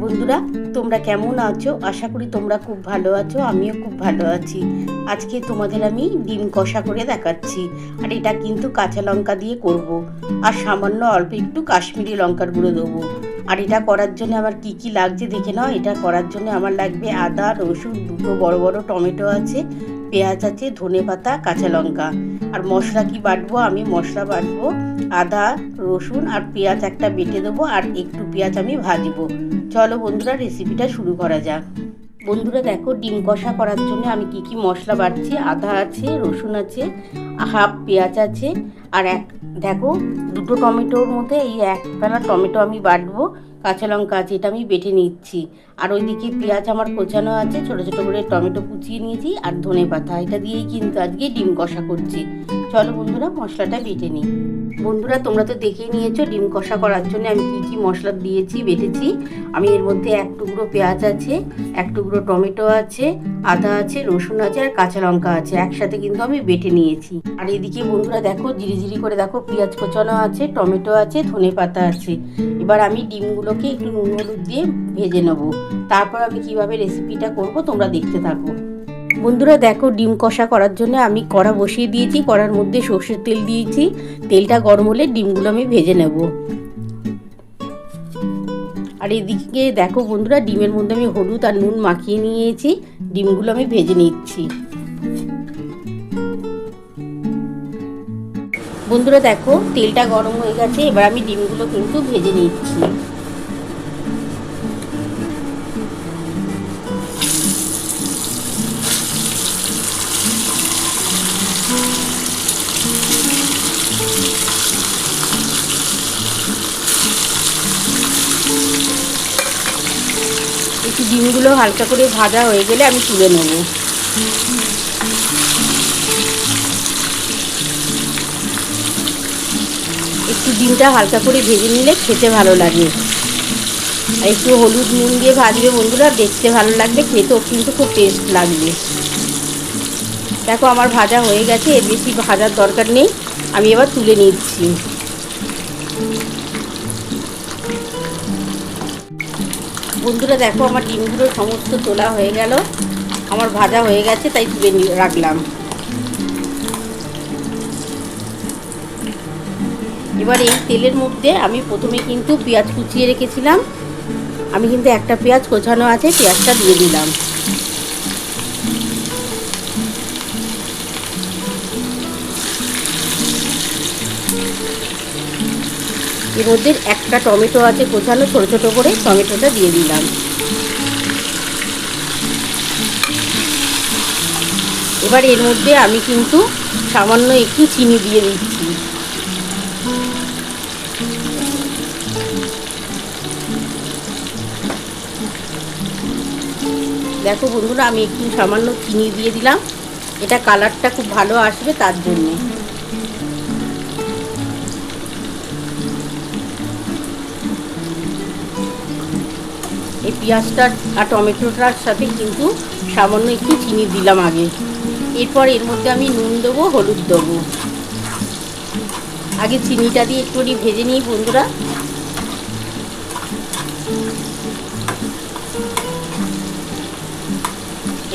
বন্ধুরা, তোমরা কেমন আছো? আশা করি তোমরা খুব ভালো আছো। আমিও খুব ভালো আছি। আজকে তোমাদের আমি ডিম কষা করে দেখাচ্ছি। আর এটা কিন্তু কাঁচা লঙ্কা দিয়ে করব। আর সামান্য অল্প একটু কাশ্মীরি লঙ্কার গুঁড়ো দেবো। আর এটা করার জন্য আমার কি কি লাগছে দেখে নাও। এটা করার জন্য আমার লাগবে আদা, রসুন, দুটো বড় বড় টমেটো আছে, পেঁয়াজ আছে, ধনেপাতা, কাঁচা লঙ্কা। আর মশলা কি বাটবো? আমি মশলা বাটবো আদা, রসুন আর পেঁয়াজ একটা বেটে দেবো, আর একটু পেঁয়াজ আমি ভাজবো। চলো বন্ধুরা, রেসিপিটা শুরু করা যাক। বন্ধুরা দেখো, ডিম কষা করার জন্য আমি কি কি মশলা বাটছি। আদা আছে, রসুন আছে, হাফ পেঁয়াজ আছে, আর দেখো দুটো টমেটোর মধ্যে এই এক পেলা টমেটো আমি বাটবো। কাঁচা লঙ্কা আছে, এটা আমি বেটে নিচ্ছি। আর ওইদিকে পেঁয়াজ আমার কোচানো আছে, ছোটো ছোটো করে টমেটো কুচিয়ে নিয়েছি, আর ধনেপাতা। এটা দিয়েই কিন্তু আজকে ডিম কষা করছি। চলো বন্ধুরা, মশলাটা বেটে নিই। বন্ধুরা, তোমরা তো দেখেই নিয়েছো ডিম কষা করার জন্য আমি কি কি মশলা দিয়েছি, বেটেছি। আমি এর মধ্যে এক টুকরো পেঁয়াজ আছে, এক টুকরো টমেটো আছে, আদা আছে, রসুন আছে, আর কাঁচা লঙ্কা আছে, একসাথে কিন্তু আমি বেটে নিয়েছি। আর এদিকে বন্ধুরা দেখো, জিরি করে দেখো পেঁয়াজ কোচানো আছে, টমেটো আছে, ধনেপাতা আছে। এবার আমি ডিমগুলোকে একটু নুন হলুদ দিয়ে ভেজে নেবো। তারপর আমি কিভাবে রেসিপিটা করব তোমরা দেখতে থাকো। বন্ধুরা দেখো, ডিম কষা করার জন্য আমি কড়া বসিয়ে দিয়েছি। কড়ার মধ্যে সর্ষের তেল দিয়েছি। তেলটা গরম হলে ডিমগুলো আমি ভেজে নেব। আর এদিকে দেখো বন্ধুরা, ডিমের মধ্যে আমি হলুদ আর নুন মাখিয়ে নিয়েছি। ডিমগুলো আমি ভেজে নিচ্ছি। বন্ধুরা দেখো, তেলটা গরম হয়ে গেছে। এবার আমি ডিমগুলো কিন্তু ভেজে নিচ্ছি। একটু ডিমগুলো হালকা করে ভাজা হয়ে গেলে আমি তুলে নেব। একটু ডিমটা হালকা করে ভেজে নিলে খেতে ভালো লাগে। আর একটু হলুদ নুন দিয়ে ভাজবে বন্ধুরা, দেখতে ভালো লাগবে, খেতেও কিন্তু খুব টেস্ট লাগবে। দেখো আমার ভাজা হয়ে গেছে, এর বেশি ভাজার দরকার নেই। আমি এবার তুলে নিচ্ছি। বন্ধুরা দেখো, আমার ডিমগুলো সমস্ত তোলা হয়ে গেল। আমার ভাজা হয়ে গেছে, তাই তুলে রাখলাম। এবার এই তেলের মধ্যে আমি প্রথমে কিন্তু পেঁয়াজ কুচিয়ে রেখেছিলাম। আমি কিন্তু একটা পেঁয়াজ কোচানো আছে, পেঁয়াজটা দিয়ে দিলাম। এর মধ্যে একটা টমেটো আছে কোচানো, ছোটো ছোটো করে টমেটোটা দিয়ে দিলাম। এবার এর মধ্যে আমি কিন্তু সামান্য একটু চিনি দিয়ে দিচ্ছি। দেখো বন্ধুরা, আমি একটু সামান্য চিনি দিয়ে দিলাম। এটা কালারটা খুব ভালো আসবে তার জন্য। এই পেঁয়াজটা আর টমেটোটার সাথে কিন্তু সামান্য একটু চিনি দিলাম আগে। এরপর এর মধ্যে আমি নুন দেবো, হলুদ দেবো। আগে চিনিটা দিয়ে একটু ভেজে নিই বন্ধুরা।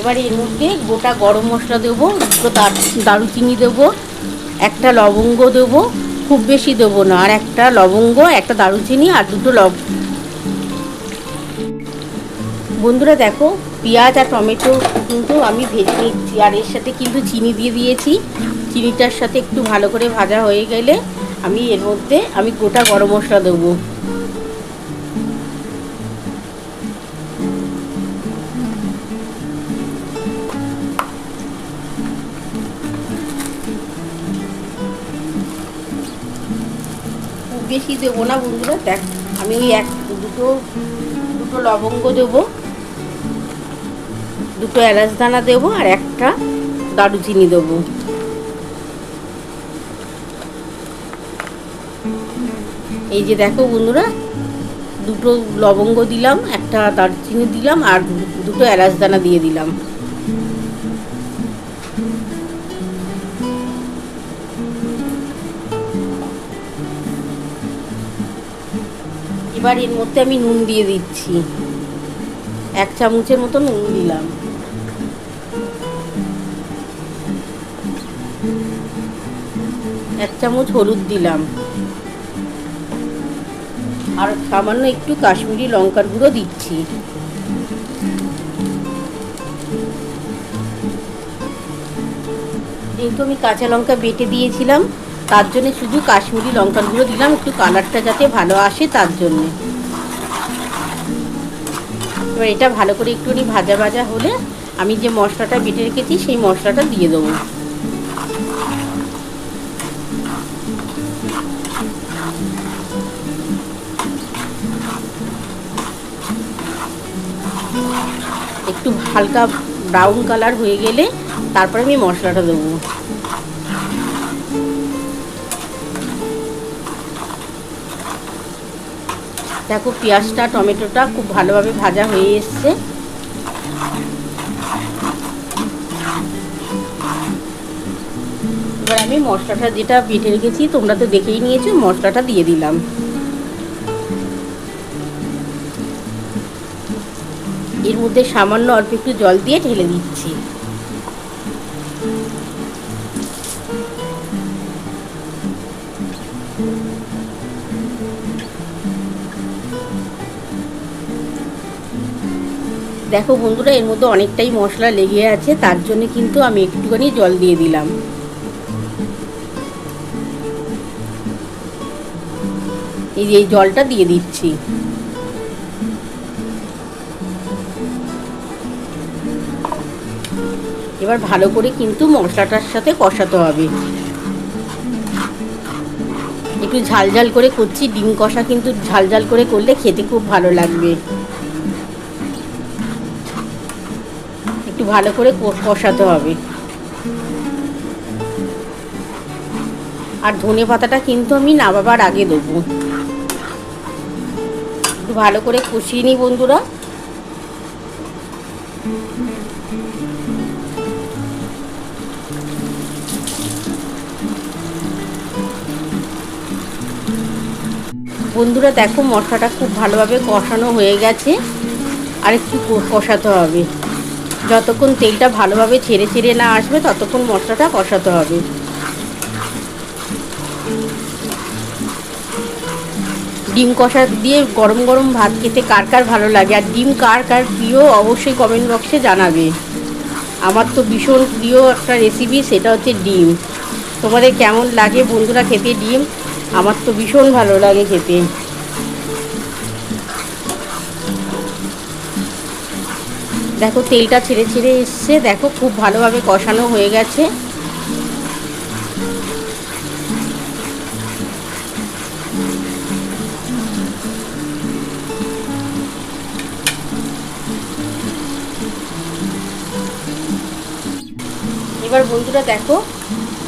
এবার এর মধ্যে গোটা গরম মশলা দেবো, দুটো দারুচিনি দেবো, একটা লবঙ্গ দেবো, খুব বেশি দেবো না, আর একটা লবঙ্গ, একটা দারুচিনি আর দুটো বন্ধুরা দেখো, পেঁয়াজ আর টমেটো কিন্তু আমি ভেজে নিচ্ছি। আর এর সাথে কিন্তু চিনি দিয়ে দিয়েছি। চিনিটার সাথে একটু ভালো করে ভাজা হয়ে গেলে আমি এর মধ্যে গোটা গরম মশলা দেবো। খুব বেশি দেবো না বন্ধুরা, আমি ওই দুটো দুটো লবঙ্গ দেবো, দুটো এলাচ দানা দেবো, আর একটা দারুচিনি দেবো। এই যে দেখো বন্ধুরা, দুটো লবঙ্গ দিলাম, একটা দারচিনি দিলাম, আর দুটো এলাচ দানা দিয়ে দিলাম। এবার এর মধ্যে আমি নুন দিয়ে দিচ্ছি, 1 চামচের মতো নুন দিলাম। এক চামচ হলুদ দিলাম, আর সামান্য একটু কাশ্মীরি লঙ্কার গুঁড়ো দিচ্ছি। যেহেতু আমি কাঁচা লঙ্কা বেটে দিয়েছিলাম, তার জন্য শুধু কাশ্মীরি লঙ্কার গুঁড়ো দিলাম, একটু কালারটা যাতে ভালো আসে তার জন্য। এবার এটা ভালো করে একটুখানি ভাজা ভাজা হলে আমি যে মশলাটা বেটে রেখেছি সেই মশলাটা দিয়ে দেবো। একটু হালকা ব্রাউন কালার হয়ে গেলে তারপরে আমি মশলাটা দেবো। দেখো পেঁয়াজটা টমেটোটা খুব ভালোভাবে ভাজা হয়ে এসছে। এবার আমি মশলাটা যেটা বেটে রেখেছি, তোমরা তো দেখেই নিয়েছো, মশলাটা দিয়ে দিলাম। এর মধ্যে সামান্য অল্প একটু জল দিয়ে ঢেলে দিচ্ছি। দেখো বন্ধুরা, এর মধ্যে অনেকটাই মশলা লেগে আছে, তার জন্য কিন্তু আমি একটুখানি জল দিয়ে দিলাম। এই যে এই জলটা দিয়ে দিচ্ছি। এবার ভালো করে কিন্তু মশলাটার সাথে কষাতে হবে। একটু ঝাল ঝাল করে করছি, ডিম কষা কিন্তু ঝাল ঝাল করে করলে খেতে খুব ভালো লাগবে। একটু ভালো করে কষাতে হবে। আর ধনে পাতাটা কিন্তু আমি নামাবার আগে দেবো। একটু ভালো করে কষিয়ে নিই বন্ধুরা। বন্ধুরা দেখো, মশলাটা খুব ভালোভাবে কষানো হয়ে গেছে, আর একটু কষাতে হবে। যতক্ষণ তেলটা ভালোভাবে ছেড়ে ছেড়ে না আসবে ততক্ষণ মশলাটা কষাতে হবে। ডিম কষা দিয়ে গরম গরম ভাত খেতে কার কার ভালো লাগে, আর ডিম কার কার প্রিয় অবশ্যই কমেন্ট বক্সে জানাবে। আমার তো ভীষণ প্রিয় একটা রেসিপি, সেটা হচ্ছে ডিম। তোমাদের কেমন লাগে বন্ধুরা খেতে ডিম? আমার তো ভীষণ ভালো লাগে খেতে। দেখো তেলটা ছেড়ে ছেড়ে এসছে, দেখো খুব ভালোভাবে কষানো হয়ে গেছে। এবার বন্ধুরা দেখো,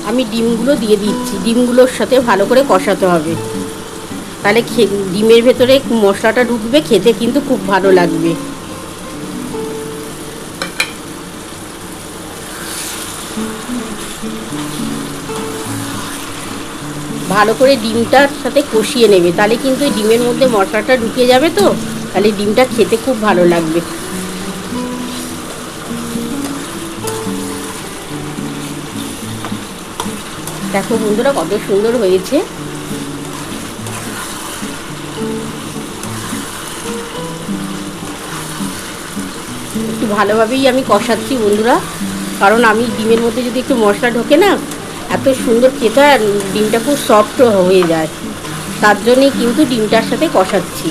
আমি ডিমগুলো দিয়ে দিচ্ছি। ডিমগুলোর সাথে ভালো করে কষাতে হবে, তাহলে ডিমের ভেতরে মশলাটা ঢুকবে, খেতে কিন্তু খুব ভালো লাগবে। ভালো করে ডিমটার সাথে কষিয়ে নেবে, তাহলে কিন্তু ডিমের মধ্যে মশলাটা ঢুকে যাবে, তো তাহলে ডিমটা খেতে খুব ভালো লাগবে। দেখো বন্ধুরা কত সুন্দর হয়েছে। একটু ভালোভাবেই আমি কষাচ্ছি বন্ধুরা, কারণ আমি ডিমের মধ্যে যদি একটু মশলা ঢোকে না, এত সুন্দর খেতে হয়, ডিমটা খুব সফট হয়ে যায়। তার জন্যই কিন্তু ডিমটার সাথে কষাচ্ছি।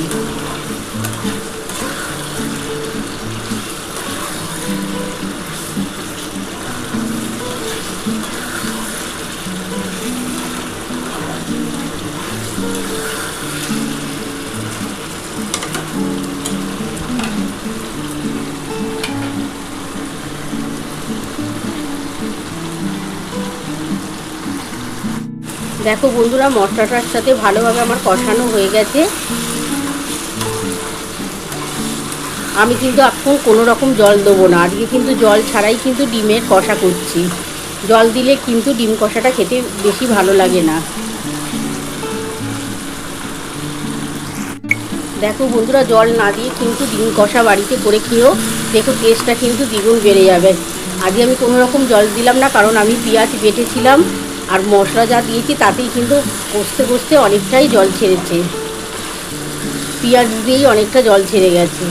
দেখো বন্ধুরা, মশলাটার সাথে ভালোভাবে আমার কষানো হয়ে গেছে। আমি কিন্তু এখন কোনো রকম জল দেবো না। আজকে কিন্তু জল ছাড়াই কিন্তু ডিমের কষা করছি। জল দিলে কিন্তু ডিম কষাটা খেতে বেশি ভালো লাগে না। দেখো বন্ধুরা, জল না দিয়ে কিন্তু ডিম কষা বাড়িতে করে খেয়েও দেখো টেস্টটা কিন্তু দ্বিগুণ বেড়ে যাবে। আজকে আমি কোনো রকম জল দিলাম না, কারণ আমি পেঁয়াজ বেটেছিলাম আর মশলা যা দিয়েছি তাতেই কিন্তু কষতে কষতে অনেকটাই জল ছেড়েছে। পেঁয়াজ দিয়েই অনেকটা জল ছেড়ে গেছে।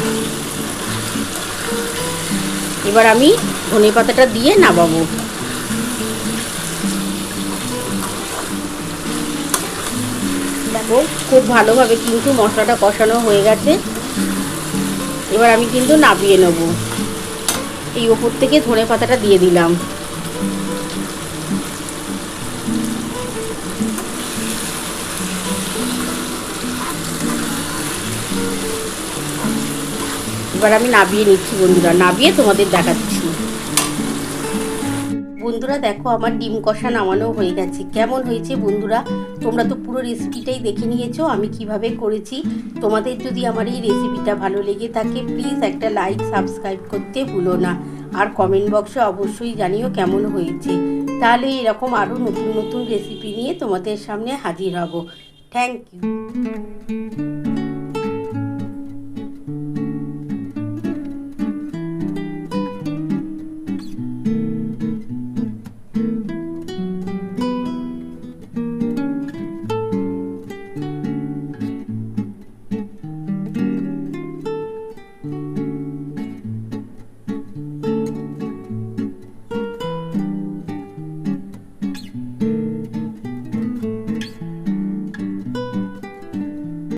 এবার আমি ধনেপাতাটা দিয়ে নামাবো। দেখো খুব ভালোভাবে কিন্তু মশলাটা কষানো হয়ে গেছে। এবার আমি কিন্তু নামিয়ে নেব। এই ওপর থেকে ধনেপাতাটা দিয়ে দিলাম। এবার আমি নামিয়ে নিচ্ছি বন্ধুরা, নামিয়ে তোমাদের দেখাচ্ছি। বন্ধুরা দেখো, আমার ডিম কষা নামানো হয়ে গেছে। কেমন হয়েছে বন্ধুরা? তোমরা তো পুরো রেসিপিটাই দেখে নিয়েছো আমি কিভাবে করেছি। তোমাদের যদি আমার এই রেসিপিটা ভালো লেগে থাকে, প্লিজ একটা লাইক সাবস্ক্রাইব করতে ভুলো না। আর কমেন্ট বক্সে অবশ্যই জানিও কেমন হয়েছে। তাহলে এরকম আরও নতুন নতুন রেসিপি নিয়ে তোমাদের সামনে হাজির হব। Thank you.